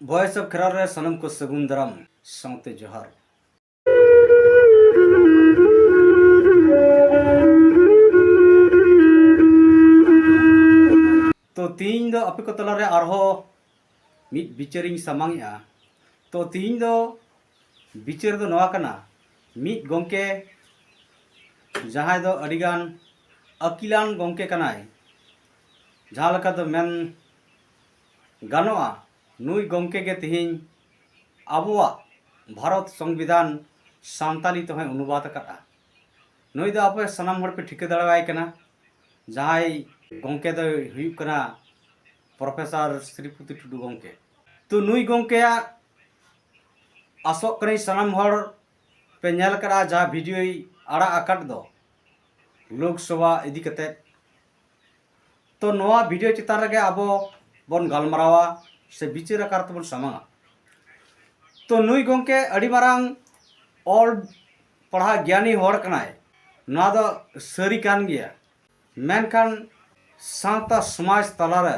Voice of खरार रे सनम को सगुन दराम साउते जोहार। तो तीन दो अपे को तला रे आरहो मिट बिचारिंग सामांगया। तो तीन दो बिचार दो नवा कना मिट गोंके जहां दो अडिगान अकिलान गोंके कनाय जहां लका दो मेन गानोआ नुई गोंके के तिहिं आबुआ भारत संविधान सान्ताली तो अनुवाद करा नुई दो आपे सनाम हर पे ठिके दड़ावाय कना जहां गोंके दो हुयुग कना प्रोफेसर श्रीपति टुडू गोंके। तो नुई गोंके आसोक कने सनाम हर पे नेल करा जहां वीडियो आड़ा आकाट दो लोकसभा इदी कते। तो नोआ वीडियो चितान रगे आबो बन गालमारावा से बिचार आकार तबन सामांगा। तो नुई गोंके अड़ी मारांग ऑल पढ़ा ज्ञानी होड़ कनाय ना दो सरी कान गया मेनखान सावता समाज तलारे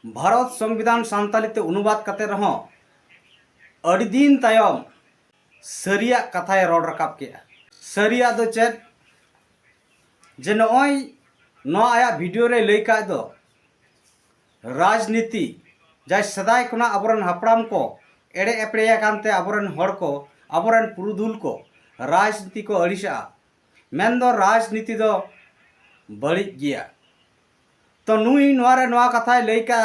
भारत संविधान सान्ताली ते अनुवाद कते रहो अड़ी दिन तायम सरिया कथाय रोड रकाब के सरिया दो चेत जे नोय नो आया वीडियो रे लई का दो राजनीति जाय सदाय कोना अबरन हापड़ाम को एड़े एपड़ेया कानते अबरन हड़ को अबरन पुरुधुल को राजनीति को अड़िसा मेन दो राजनीति दो बड़ी गया। तो नुई नोरे नोआ कथाय लई का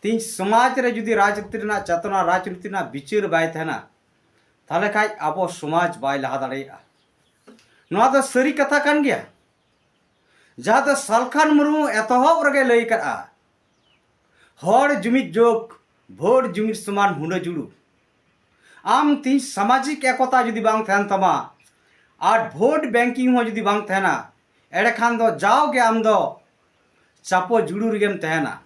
तीन समाज रे जुदी राजनीति ना चेतना राजनीति ना बिचार बाय थेना ताले खाय आबो समाज बाय लहा दाड़ेया नोआ दो सरी कथा कान गया जहां दो सालखान मुर्मू एतहब रगे लई करा हर जुमिद जोग भोट जुमिद समान हुना जुड़ू आम तीन सामाजिक एकता जुदी बांग थेन तमा आर भोट बैंकिंग हो जुदी बांग थेना एड़े खान दो जाओगे आम दो चापो जुड़ू रेगेम तहना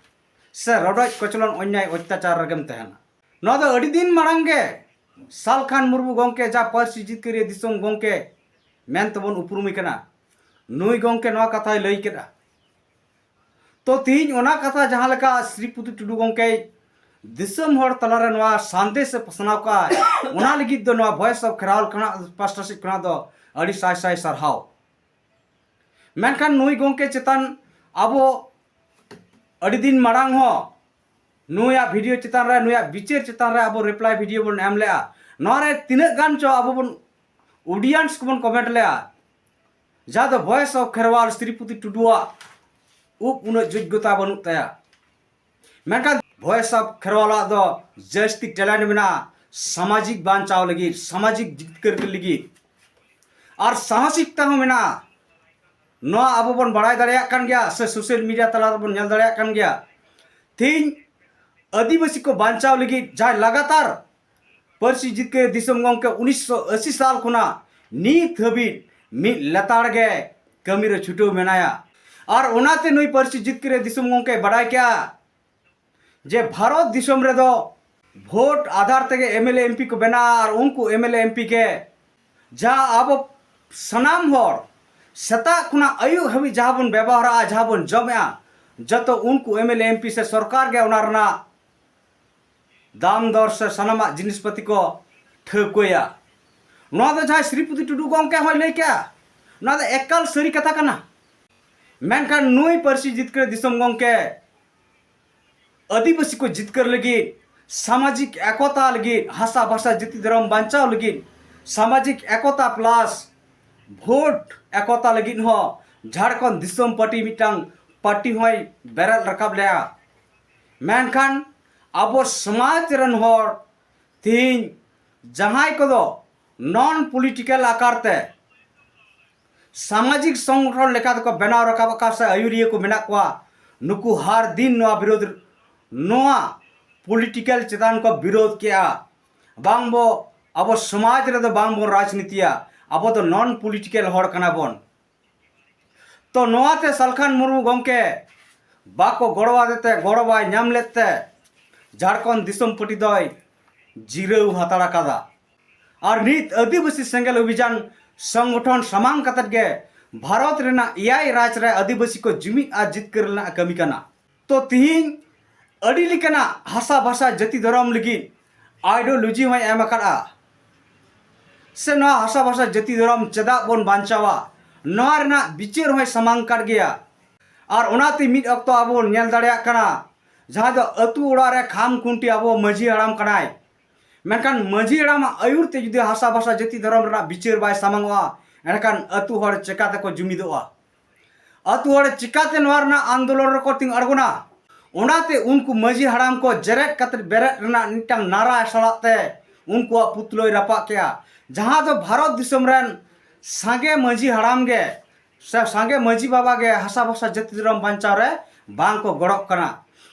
से रडज कचलन अन्याय अत्याचार रेगेम तहना नो दो अड़ी दिन मारंगे सालखान मुर्मू गोंके जा पार्सी जितकरिया दिसोम गोंके मेन तबन उपरुमी कना नुई गोंके नोआ कथा लई केदा। तो तीन ओना कथा जहां लका श्रीपति टुडू गोंके दिसम हर तलारे नोआ संदेश पसनाव का ओना लगिद दो नोआ वॉइस ऑफ खराल कना पास्टा से कना दो अड़ी साय साय सरहाव मेनखान नुई गोंके चेतन आबो अड़ी दिन मारांग हो नुया वीडियो चेतन रे नुया बिचार चेतन रे आबो रिप्लाई वीडियो बन एम लेआ नोरे तिना गान चो आबो बन ऑडियंस को बन कमेंट लेआ जा दो वॉइस ऑफ खरवाल श्रीपति टुडुआ उप उन योग्यता बनू तया मेनखान वॉइस ऑफ खरवाला दो जस्ती टैलेंट मेना सामाजिक बांचाव लगी सामाजिक जिक्र लगी और साहसिकता हो मेना नो आबो बन बड़ाई दाड़ेया कान गया से सोशल मीडिया तला बन नेल दाड़ेया कान गया तीन आदिवासी को बांचाव लगी जहां लगातार पार्सी जितके दिसम गोंके 1980 साल खुना नीत हबी मी लताड़ गे कमी रे छुटो मेनाया और ओनाते नुई पार्सी जितके दिसम गोंके बड़ाई क्या जे भारत दिसम रे दो भोट आधार तेगे एमएलए एमपी को बना और उनको एमएलए एमपी के जा अब सनाम हर सता खुना आयु हबी जहां बन व्यवहार जहां बन जमया जतो उनको एमएलए एमपी से सरकार गे ओना रना दाम दर से सनामा जिनिसपति को ठकोया नोआ दो जहां श्रीपति टुडू गोंके होय लई क्या नोआ दो एकल सरी कथा कना मेनखान नुई पार्सी जितकर दिसम गोंके आदिवासी को जितकर लगी सामाजिक एकता लगी भाषा भाषा जाति धर्म बांचाव लगी सामाजिक एकता प्लस भोट एकता लगी हो झारखंड दिसम पार्टी मिटांग पार्टी होय बेरल रकाब लेया मेनखान आबो समाज रन हर तीन जहां को दो नॉन पॉलिटिकल आकारते सामाजिक संगठन लेका को बनाव रकाब का से आयुरिया को मेना को नुकु हर दिन नोआ विरोध नोआ पॉलिटिकल चेतान को विरोध किया बांगबो अब समाज रे दो बांगबो राजनीतिया अब तो नॉन पॉलिटिकल हड़ कना बन। तो नोआते सालखान मुर्मू गोंके बाको गड़वा देते गड़वा नाम लेते झारखंड दिसम पार्टी दय जिराव हाताड़ा कादा और नित आदिवासी सेंगेल अभियान संगठन सामांग कतत गे भारत रेना एआई राज रे आदिवासी को जुमिद आ जितकर लेना कमी कना। तो तिहिं अड़ी लिकना हासा भाषा जाति धर्म लगी आइडियोलॉजी होय एम अकादा से नवा हासा भाषा जाति धर्म चेदा बन बांचावा नवा रना बिचार होय समांग काट गया और ओनाते मिद अक्तो आबो नेल दाड़िया कना जहां दो अतु ओड़ा रे खाम खुंटी आबो माझी हड़ाम कनाय मेनकान माझी हड़ाम आयुर ते जुदि हासा भाषा जाति धर्म रना बिचार बाय समांगवा एनकान अतु हड़ चिकाते को जुमिदोआ अतु हड़ चिकाते नवा रना आंदोलन रो तिंग अड़गोना ओनाते उनको माझी हड़ाम को जरेट कतर बेरेट रना निटांग नारा सलाते उनको पुतलोय रपा किया जहां दो भारत दिसम रन सांगे माझी हड़ाम गे सांगे माझी बाबा गे हासा भाषा जाति धर्म बांचाव रे बांग को गड़क कना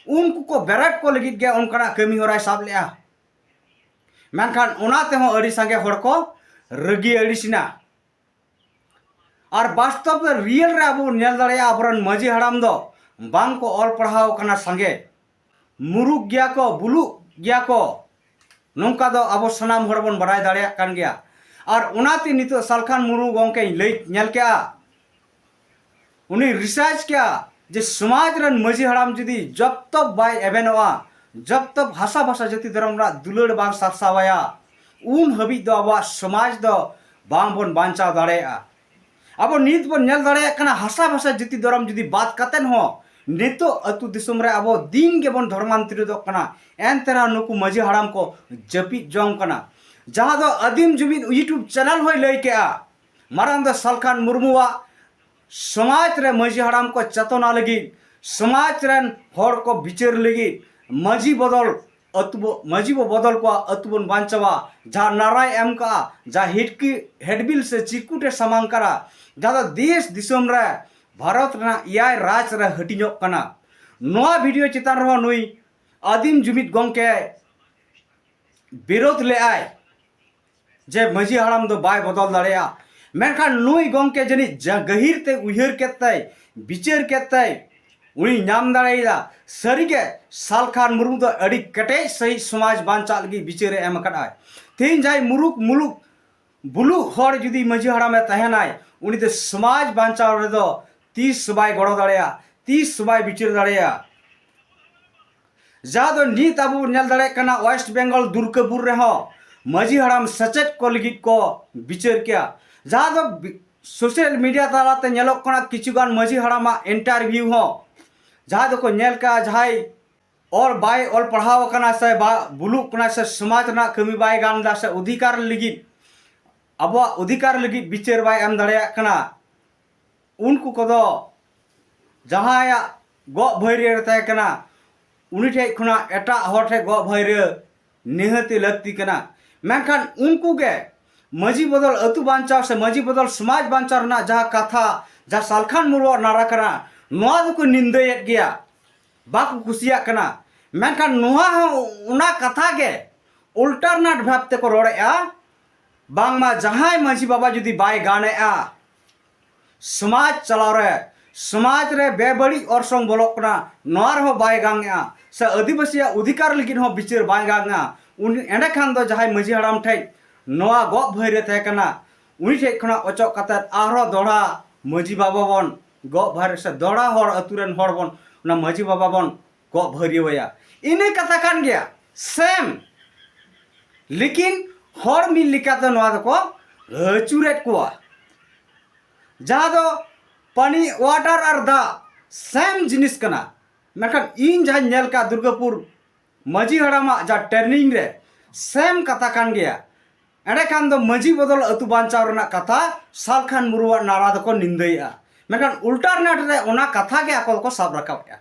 उनको को बेरेट को लगित गे उनका कमी होराय साब लेआ मेनखान ओनाते हो अड़ी सांगे हड़ को रगी अड़ीसिना और वास्तव में रियल रे अब नेल दाड़िया अबरन माझी हड़ाम दो बांग को ऑल पढ़ाव कना सांगे मुरुक गया को बुलुक गया को नौका दो अब सनाम हड़ बन बड़ाय दाड़िया कान गया और ओनाते नितो सालखान मुरु गोंके लई नेल क्या उन्हें रिसर्च क्या जे समाज रन माझी हड़ाम जुदी जब तक बाय एबेनवा जब तक भाषा भाषा जाति धर्म रा दुलड़ बांग सारसावाया उन हबी दो अब समाज दो बांग बन बांचा दाड़ेया अब नीत बन नेल दाड़ेया कना हासा भाषा जाति धर्म जुदी बात कतेन हो नितो अतु दिसम रे अब दिन के बन धर्मांतरित कना एन तरह नुकु माझी हड़ाम को जपी जोंग कना जहां दो आदिम जुबिन यूट्यूब चैनल होय लई केआ मारांग दो सालखान मुर्मुवा समाज रे माझी हड़ाम को चेतना लगी समाज रन हड़ को बिचार लगी माझी बदल अतुबो माझी बो बदल को अतुबन बांचवा जा नाराय एम का जा हिटकी हेडबिल से चिकुटे समांग करा जा देश दिसम रे भारत रना याय राज रे हटिनो कना नोआ वीडियो चितान रहो नुई आदिम जुमित गोंके विरोध ले आय जे माझी हड़ाम दो बाय बदल दाड़ेया मेनखान नुई गोंके जनी गहिर ते उयहर केतै बिचार केतै उनी नाम दाड़ेया सरीगे सालखान मुर्मु दो अड़ी कटे सही समाज बांचा लगी बिचार एम कडाय तीन जाय मुरुक मुलुक बुलु हड़ जुदी माझी हड़ाम तहनाय उनी दो समाज बांचा रे दो 30 सबाय गड़ो दाड़ेया 30 सबाय बिचार दाड़ेया जा दो नीत आबो नेल दाड़े कना वेस्ट बेंगल दुर्गापुर रे हो माझी हड़ाम सचेत को लगित को बिचार किया जहाँ दो सोशल मीडिया तालाते नेलोक कना किछुगान माझी हड़ामा इंटरव्यू हो जहाँ दो को नेल का जहाई और बाय और पढ़ाव कना से बुलुक कना से समाज ना कमी बाय गांदा से अधिकार लगित अब अधिकार लगित बिचार बाय एम दाड़ेया कना उनको कदो जहाँ या गो भैरे रहता कना उनी ठे खुना एटा हर ठे गो भैरे निहती लगती कना मेनखान उनको गे माझी बदल अतु बांचाव से माझी बदल समाज बांचाव ना जहाँ कथा जहाँ सालखान मुरु नारा कना नोआ दो को निंदयेत गया बाको कुसिया कना मेनखान नोआ उना कथा गे अल्टरनेट भाव ते को रोड़ेया बांगमा जहाँ माझी बाबा जुदी बाय गानेया समाज चलाव रे समाज रे बेबड़ी orसंग बोलोक कना नोआ रे हो बाय गांगया से आदिवासी अधिकार लगिन हो बिचार बाय गांगा उन एंडे खान दो जहाँ माझी हड़ाम ठे नोआ गो भैरे थे कना उनी ठे खना अचक कतर आरो दोड़ा माझी बाबा बन गो भैरे से दोड़ा हर अतुरेन हर बन ना माझी बाबा बन गो भैरिया इने कथा कान गया सेम लेकिन हर मिल लिकाते नोआ दो को अचुरेट कोआ जहाँ दो पानी वाटर और दा सेम जिनिस कना मेखान इन जहाँ नेल का दुर्गापुर माझी हड़ामा जा टर्निंग रे सेम कथा कान गया एंडे खान दो माझी बदल अतु बांचाव रना कथा सालखान मुरुआ नारा दो को निंदयया मेखान अल्टरनेट रे ओना कथा गे आको को साब रकाबया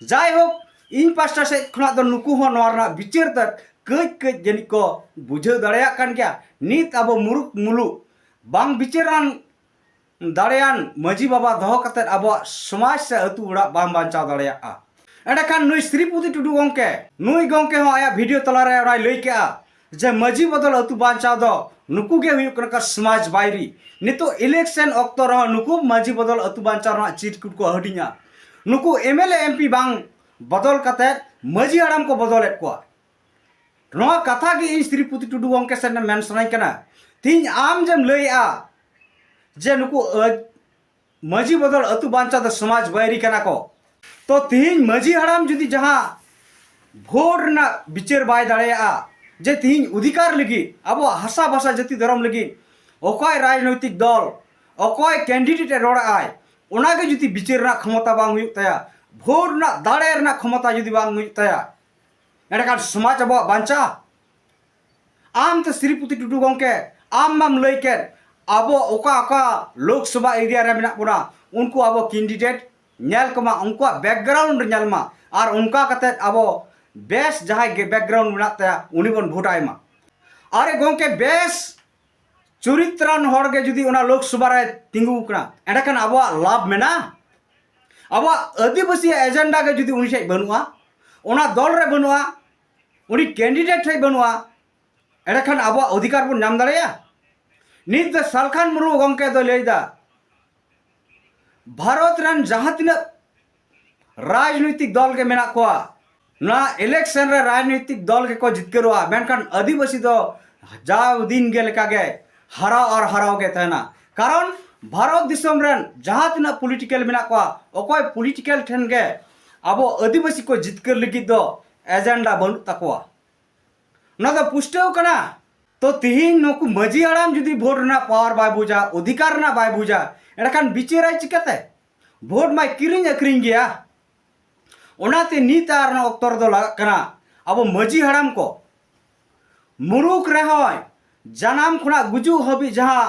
जाय हो इन पास्टा से खना दो नुकु हो नोआ रना बिचार तक कज कज जनि को बुझाव दाड़ेया कान गया नीत अब मुरुक मुलु बांग बिचारान दाड़ेयान माझी बाबा दहो कते अब समाज से अतु उड़ा बांग बांचाव दाड़ेया एंडे खान नुई श्रीपति टुडू गोंके नुई गोंके हो आया वीडियो तलारे ओराय लई केआ जे माझी बदल अतु बांचाव दो नुकु गे हुयुक कना समाज बायरी नितो इलेक्शन ऑक्तो रह नुकु माझी बदल अतु बांचाव रहा चिटकुट को हटिया नुकु एमएलए एमपी बांग बदल कते माझी हड़ाम को बदलेत को नोआ कथा गे इन श्रीपति टुडू गोंके से मेन सनाई कना तीन आम जेम लईआ जे नुकु माझी बदल अतु बांचाव दो समाज बायरी कना को तो तीन माझी हड़ाम जुदी जहाँ भोर ना बिचार बाय दाड़ेया जे तीन अधिकार लगी अब हासा भाषा जाति धर्म लगी अकय राजनैतिक दल अकय कैंडिडेट रोड़ाय ओनागे जुदी बिचार रना क्षमता बांग हुई तया भोट रना दाड़े रना क्षमता जुदी बांग हुई तया एंडकान समाज अब बांचा आम तो श्रीपति टुडू गंके आम माम लई के अब ओका ओका लोकसभा एरिया रे मेना पुना उनको अब कैंडिडेट नेल कमा उनको बैकग्राउंड नेल मा और उनका कते अब बेस जहां बैकग्राउंड मेना तया उनी बन भोट आयमा अरे गंके बेस चरित्रान हर के जुदी उना लोकसभा रे तिंगु कना एंडकान अब लाभ मेना अब आदिवासी एजेंडा के जुदी उनी से बनुआ उना दल रे बनुआ उनी कैंडिडेट है बनुआ एंडकान अब अधिकार बन नाम दाड़ेया नित द सालखान मुर्मू गंके दो लेदा भारत रन जहां तीना राजनीतिक दल के मेना को ना इलेक्शन रे राजनीतिक दल के को जितकरुआ मेनखान आदिवासी दो जाव दिन के लेका गे हरा और हराव के तहना कारण भारत दिसम रन जहां तीना पॉलिटिकल मेना को ओकोय पॉलिटिकल ठेन गे अब आदिवासी को जितकर लगी दो एजेंडा बनु तकवा ना तो पुष्टव कना तो तिहिन नुकु मजी हड़ाम जुदी भोट ना पावर बाय बुझा अधिकार ना बाय बुझा एंडकान बिचाराय चिकाते भोट माय किरिंग अक्रिंग गया ओनाते नीत आर अक्तर दो लगा कना अब मजी हड़ाम को मुरुक रहय जानाम खुना गुजु हबी जहां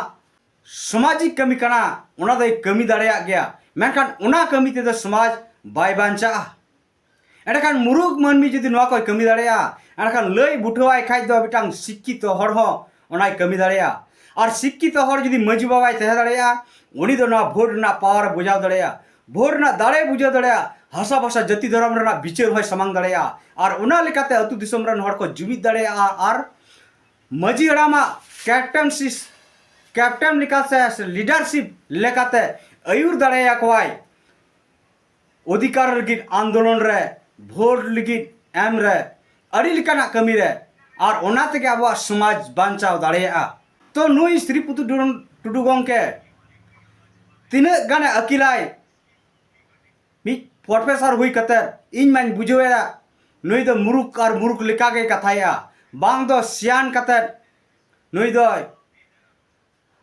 सामाजिक कमी कना ओना दो कमी दाड़ेया गया मेनखान ओना कमी ते दो समाज बाय बांचा एंडकान मुरुक मानमी जुदी नवा को कमी दाड़ेया एंडकान लई बुठवाय खाय दो बिटांग शिक्षित हर हो ओनाय कमी दाड़ेया और शिक्षित हर जुदी मजी बाबाय तहे दाड़ेया उनी दो ना भोट ना पावर बुझाव दाड़ेया भोट ना दाड़े बुझाव दाड़ेया हासा भाषा जाति धर्म रना बिचार होय समांग दाड़ेया और ओना लेकाते अतु दिसम रन हर को जुमिद दाड़ेया और मजी हड़ामा कैप्टन लेकाते लीडरशिप लेकाते आयुर दाड़ेया कोय अधिकार लगी आंदोलन रे भोट लगी एम रे अड़ी लिकाना कमी रे और ओना तेगे अब समाज बांचाव दाड़ेया तो नुई श्रीपति टुडू गंके तिना गाने अकिलाय मी प्रोफेसर हुई कते इन मान बुझेया नुई दो मुरुक और मुरुक लिका गे कथाया बांग दो सियान कते नुई दो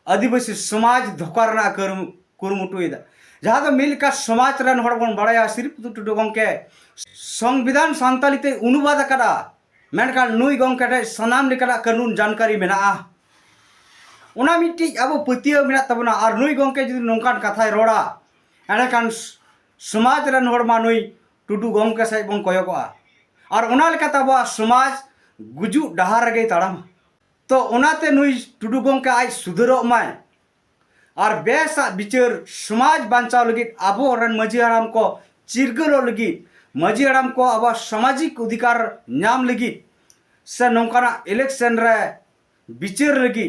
आदिवासी समाज धोकार कुरुमुटुदा जहाँ तो मिलका समाज रन हर बन बड़ाया श्रीपति टुडू गंके संविधान सान्तालीते अनुवाद करा मेनका नुई गंके सनाम लेकाना कानून जानकारी मेना ओना मिट्टी अब पतियो मेना तबना और नुई गंके जुदी नोंकान कथाय रोड़ा एंडकान समाज रन हर मा नुई टुडू गंके से बन कयगोआ और ओना लेकाते अब समाज गुजु डहार गे ताड़ाम तो ओनाते नुई टुडू गंके आज सुधरो माय और बेसा बिचार समाज बांचाव लगी अब रन मजी हड़ाम को चिरगलो लगी मजी हड़ाम को अब सामाजिक अधिकार नाम लगी से नौकाना इलेक्शन रे बिचार लगी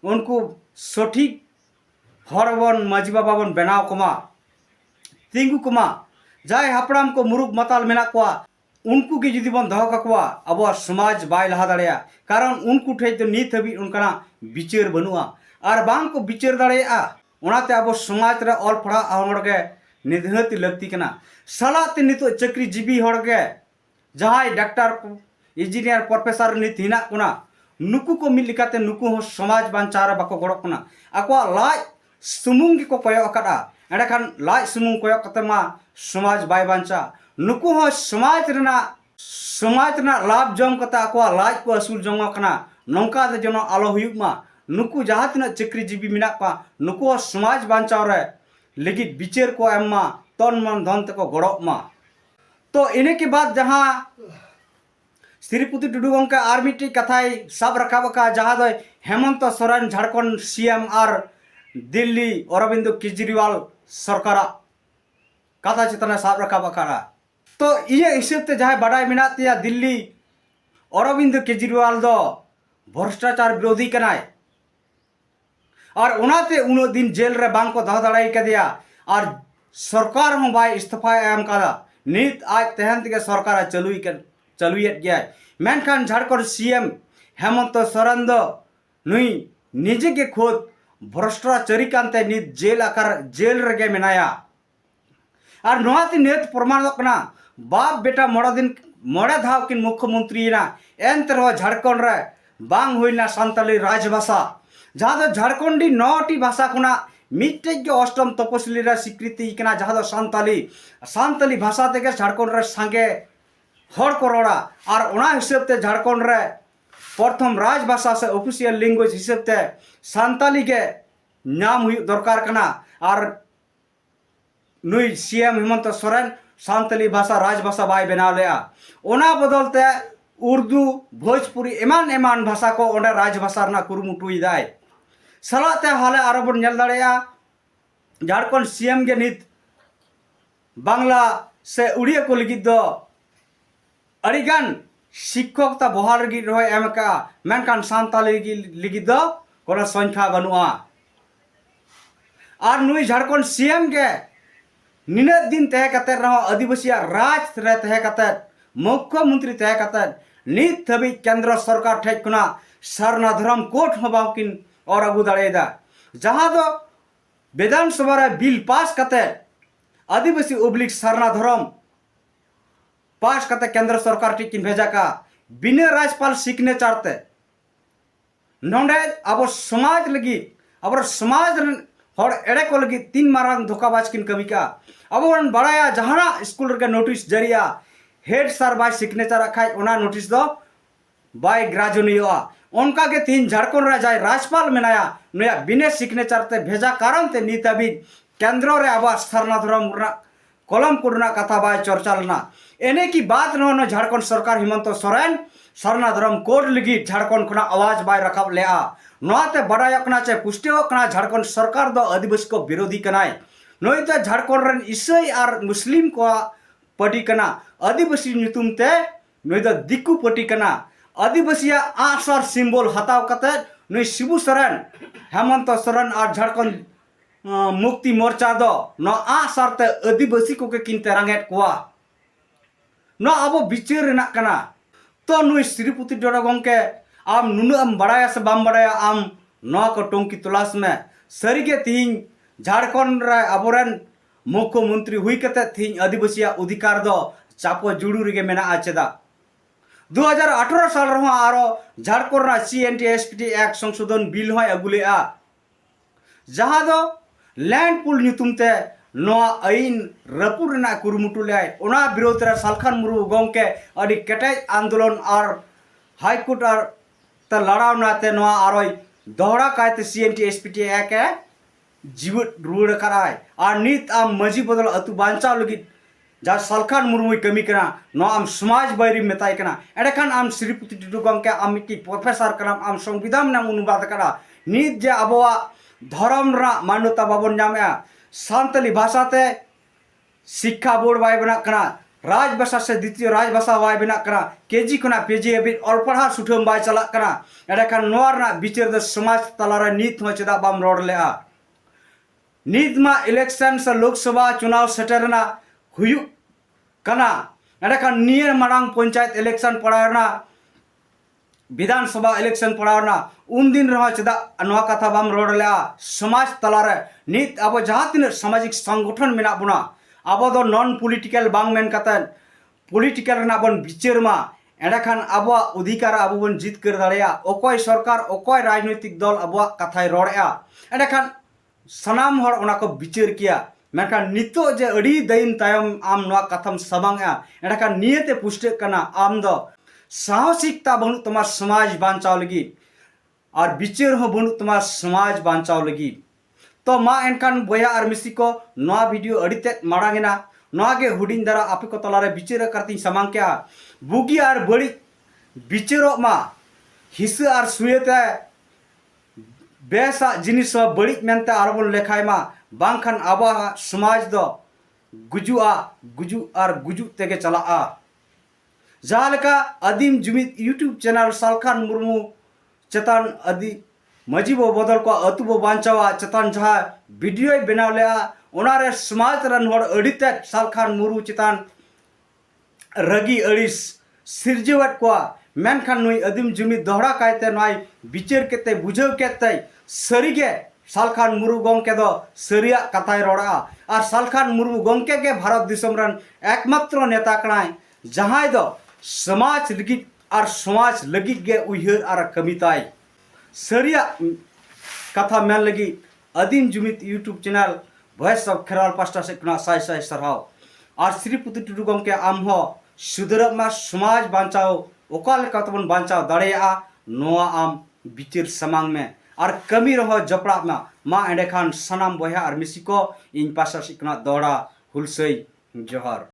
उनको सठिक हर बन मजी बाबा बन बनाव कमा तिंगु कमा जाय हापड़ाम को मुरुक मताल मेना कोआ उनको की जुदी बन दहो काकुआ अब समाज बाय लहा दाड़ेया कारण उनको ठे तो नीत हबी उनकाना बिचार बनुआ और बांग को बिचार दाड़ेया ओनाते अब समाज रे ऑल पढ़ा हर के निधनति लगती कना सालाते नितो चाकरी जीवी हर के जहां डॉक्टर इंजीनियर प्रोफेसर नित हिना कोना नुकु को मिल लिकाते नुकु हो समाज बांचारे बाको गड़क कना आको लाज सुमुंग को कयो अकड़ा एंडखान लाज सुमुंग कयो कते मा समाज बाय बांचा नुकु हो समाज रना लाभ जम कते आको लाज को असूल जंग कना नौका दे जनो आलो हुयुक मा नुकु जहां तना चाकरी जीवी मिना पा नुकु समाज बांचाव रे लगी बिचार को एम्मा तन मन धन तक गड़क मा तो इने के बाद जहां श्रीपति टुडू गंके आर मिट्टी कथाय सब रखाबका जहां दो हेमंत सोरेन झारखंड सीएम और दिल्ली अरविंद केजरीवाल सरकार कथा चेतना सब रखाबका तो ये हिसाब ते जहां बड़ाई मेना तिया दिल्ली अरविंद केजरीवाल दो भ्रष्टाचार विरोधी कनाय और ओनाते उनो दिन जेल रे बांग को दह दाड़ाई कदिया और सरकार हों बाय इस्तीफा एम कदा नित आज तहन तक सरकार चलुयेत गया मेनखान झारखंड सीएम हेमंत सोरेन दो नुई निजे के खुद भ्रष्टाचारी कांते नित जेल रगे मेनाया और नोआते नित प्रमाण कना बाप बेटा मोड़ा दिन मोड़े धाव किन मुख्यमंत्री ना एंत रहो झारखंड रे बांग हुईना सान्ताली राजभाषा जहाँ दो झारखंडी 9टी भाषा खुना मिट्टे के अष्टम तपस्ली रे स्वीकृति कना जहाँ दो सान्ताली भाषा तेगे झारखंड रे सांगे हर को रोड़ा और उना हिसाब ते झारखंड रे प्रथम राजभाषा से ऑफिशियल लैंग्वेज हिसाब ते सान्ताली के नाम हुई दरकार कना और नुई सीएम हेमंत सोरेन सान्ताली भाषा राजभाषा बाय बनाव लेआ ओना बदलते उर्दू भोजपुरी एमान एमान भाषा को ओंडे राजभाषा रना कुरुमुटुई दाय सलाते हाले आरो बन नेल दाड़ेया झारखंड सीएम के नित बांग्ला से उड़िया को लगित दो अड़ीगान शिक्षकता बहाल लगी रहो एमका मेनकान सान्ताली लगित दो कोनो संख्या बनुआ और नुई झारखंड सीएम के निना दिन तय कते रहो आदिवासी राज रे तय कते मुख्यमंत्री तय कते नित हबी केंद्र सरकार ठेक खुना सरना धर्म कोर्ट हबाकिन और अगु दाड़ेदा जहां दो विधानसभा रे बिल पास कते आदिवासी उब्लिक सरना धर्म पास कते केंद्र सरकार टिकिन भेजा का बिना राज्यपाल सिग्नेचर ते नोंडे अब समाज लगी अब समाज हर एड़े को लगी 3 मारांग धोखाबाज किन कमी का अब वन बड़ाया जहाना स्कूल के नोटिस जरिया हेड सर बाय सिग्नेचर रखाय ओना नोटिस दो बाय ग्राजुनियोआ उनका के 3 झारखंड रे जाय राज्यपाल मेनाया नया बिना सिग्नेचर ते भेजा कारण ते नीत अभी केंद्र रे अब सरना धर्म कलम कुडना कथा बाय चर्चा लना एने की बात न झारखंड सरकार हेमंत सोरेन सरना धर्म कोड लगी झारखंड खुना आवाज बाय रखाब लेआ नोते बड़ाया कना चे पुष्टियो कना झारखंड सरकार दो आदिवासी को विरोधी कनाय नोई तो झारखंड रन ईसाई और मुस्लिम को पटी कना आदिवासी नुतुम ते नोई तो दिक्कु पटी कना आदिवासी आसर सिंबल हताव कते नोई शिबू सोरेन हेमंत सोरेन और झारखंड मुक्ति मोर्चा दो न आसर ते आदिवासी को के किन तेरांगेट कोआ न अब बिचार रेना कना तो नुई श्रीपुति डोरा गंके आम नुनम बड़ाया से बाम बड़ाया आम न को टोंकी तलाश में सरीगे तीन झारखंड रे अबोरन मुख्यमंत्री हुई कते तीन आदिवासी अधिकार दो चापो जुड़ू रे मेना आचेदा 2018 साल रहो आरो झारखंड रा CNT-SPT एक्ट संशोधन बिल होय अगुलेआ जहां दो लैंड पुल नुतुमते नोआ आईन रपुर ना कुरुमुटु ले ओना विरोध रे सालखान मुरु गंके अडी केटेज आंदोलन और हाईकोर्ट और त लड़ाव नाते नोआ आरोय दोहरा कायते CNT-SPT एक्ट जीवत रुड़ कराय और नीत आम मजी बदल अतु बांचाव लगी जा सालखान मुर्मु कमी कना नो आम समाज बैरी मेताय कना एडेखान आम श्रीपुति टुडू गंके आम की प्रोफेसर कना आम संविधान नाम अनुवाद करा नीत जे अबवा धर्म रा मान्यता बाबन नामे सान्ताली भाषा ते शिक्षा बोर्ड बाय बना कना राजभाषा से द्वितीय राजभाषा बाय बना कना केजी खुना पेजी अभी और पढ़ा सुठम बाय चला कना एडेखान नोर ना बिचार द समाज तलारा नीत हो चदा बाम रोड लेआ नीत मा इलेक्शन से लोकसभा चुनाव सेटरना हुयु कना एडेखान नियर मारांग पंचायत इलेक्शन पड़ाना विधानसभा इलेक्शन पड़ाना उन दिन रहा चदा नवा कथा बाम रोड लेआ समाज तलारे नीत अब जहाँ तीन सामाजिक संगठन मेना बुना अब दो नॉन पॉलिटिकल बांग मेन कतन पॉलिटिकल ना बन बिचार मा एडेखान अब अधिकार अब बन जीत कर दाड़ेया ओकोय सरकार ओकोय राजनीतिक दल अब कथाय रोड़ेया एडेखान सनाम हर ओना को बिचार किया मेनखान नितो जे अड़ी दैन तायम आम नवा कथम सबांगा एडेखान नियते पुष्टे कना आम दो साहसिकता बनु तमा समाज बांचाव लगी और बिचार हो बनु तमा समाज बांचाव लगी तो मा एनखान बया और मिसी को नवा वीडियो अड़ीते मारांगेना नवा के हुडिंग दारा आपे को तलारे बिचार करती समांग क्या बुगी और बड़ी बिचारो मा हिस्से और सुयते बेसा जिनिस बड़ी मेनते आरबन लेखाय मा बांखान आबा समाज दो गुजु और गुजु तेगे चला जहां आदिम जुमिद यूट्यूब चैनल सालखान मुर्मू चेतान आदि मजीबो बदल को अतुबो बांचावा चेतान जहां वीडियो बनाव लेआ ओनारे समाज रन हर अड़ीते सालखान मुर्मू चेतान रगी अड़ीस सिरजेवट को मेनखान नुई आदिम जुमिद दोहरा कायते नय बिचार केते बुझाव केते सरीगे सालखान मुर्मू गंके दो सरिया कथाय रोड़ा और सालखान मुर्मू गंके के भारत दिसम रन एकमात्र नेता कनाय जहां दो समाज लगित और समाज लगित गे उयहर और कमिताय सरिया कथा मेन लगी आदिम जुमित YouTube channel voice of Kherwal पास्टा से साय साय सरहाव और श्रीपुति टुडू गमके आम हो सुधरमा समाज बांचाओ ओका लेका तबन बांचाओ दाड़ेया नोआ आम बिचिर समांग में और कमी रहो जपड़ा में मा एंडे खान सनाम बया और मिसी को इन पासा से दौड़ा हुलसई जोहर।